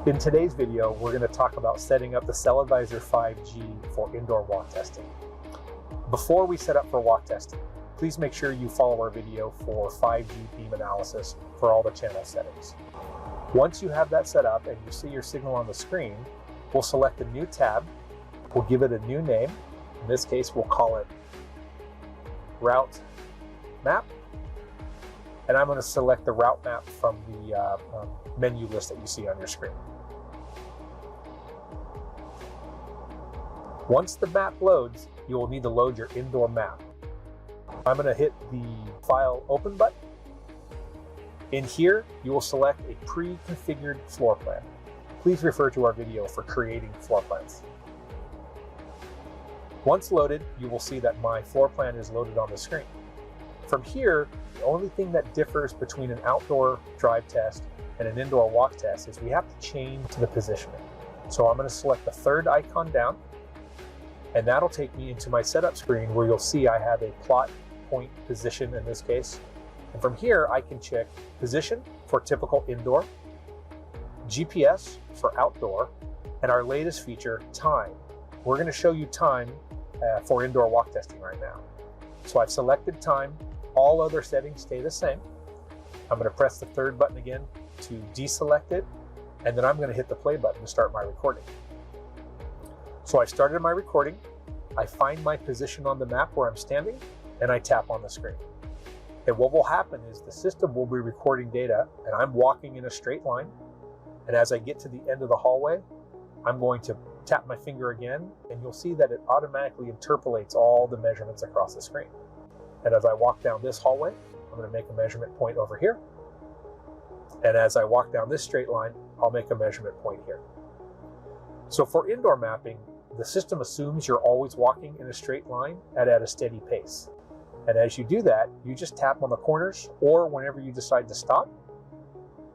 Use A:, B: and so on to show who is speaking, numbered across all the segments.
A: In today's video, we're going to talk about setting up the CellAdvisor 5G for indoor walk testing. Before we set up for walk testing, please make sure you follow our video for 5G beam analysis for all the channel settings. Once you have that set up and you see your signal on the screen, we'll select a new tab. We'll give it a new name. In this case, we'll call it Route Map. And I'm going to select the route map from the menu list that you see on your screen. Once the map loads, you will need to load your indoor map. I'm going to hit the File Open button. In here, you will select a pre-configured floor plan. Please refer to our video for creating floor plans. Once loaded, you will see that my floor plan is loaded on the screen. From here, the only thing that differs between an outdoor drive test and an indoor walk test is we have to change the positioning. So I'm going to select the third icon down, and that'll take me into my setup screen where you'll see I have a plot point position in this case. And from here, I can check position for typical indoor, GPS for outdoor, and our latest feature, time. We're going to show you time for indoor walk testing right now. So I've selected time. All other settings stay the same. I'm going to press the third button again to deselect it, and then I'm going to hit the play button to start my recording. So I started my recording, I find my position on the map where I'm standing, and I tap on the screen. And what will happen is the system will be recording data, and I'm walking in a straight line, and as I get to the end of the hallway, I'm going to tap my finger again, and you'll see that it automatically interpolates all the measurements across the screen. And as I walk down this hallway, I'm going to make a measurement point over here. And as I walk down this straight line, I'll make a measurement point here. So for indoor mapping, the system assumes you're always walking in a straight line at a steady pace. And as you do that, you just tap on the corners or whenever you decide to stop.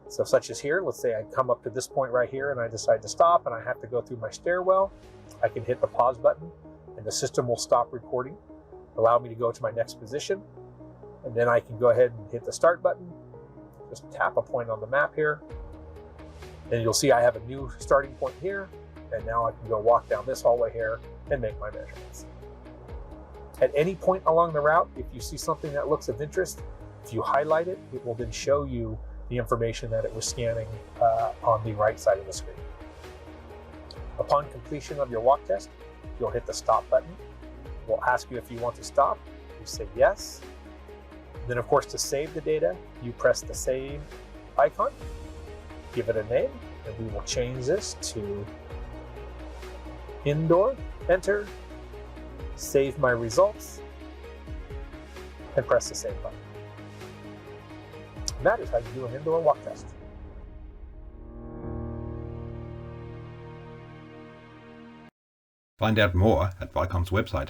A: So such as here, let's say I come up to this point right here and I decide to stop and I have to go through my stairwell. I can hit the pause button and the system will stop recording, allow me to go to my next position. And then I can go ahead and hit the start button, just tap a point on the map here. And you'll see I have a new starting point here. And now I can go walk down this hallway here and make my measurements. At any point along the route, if you see something that looks of interest, if you highlight it, it will then show you the information that it was scanning on the right side of the screen. Upon completion of your walk test, you'll hit the stop button. We'll ask you if you want to stop. You say yes. Then of course, to save the data, you press the save icon, give it a name, and we will change this to indoor, enter, save my results, and press the save button. And that is how you do an indoor walk test.
B: Find out more at Vicom's website.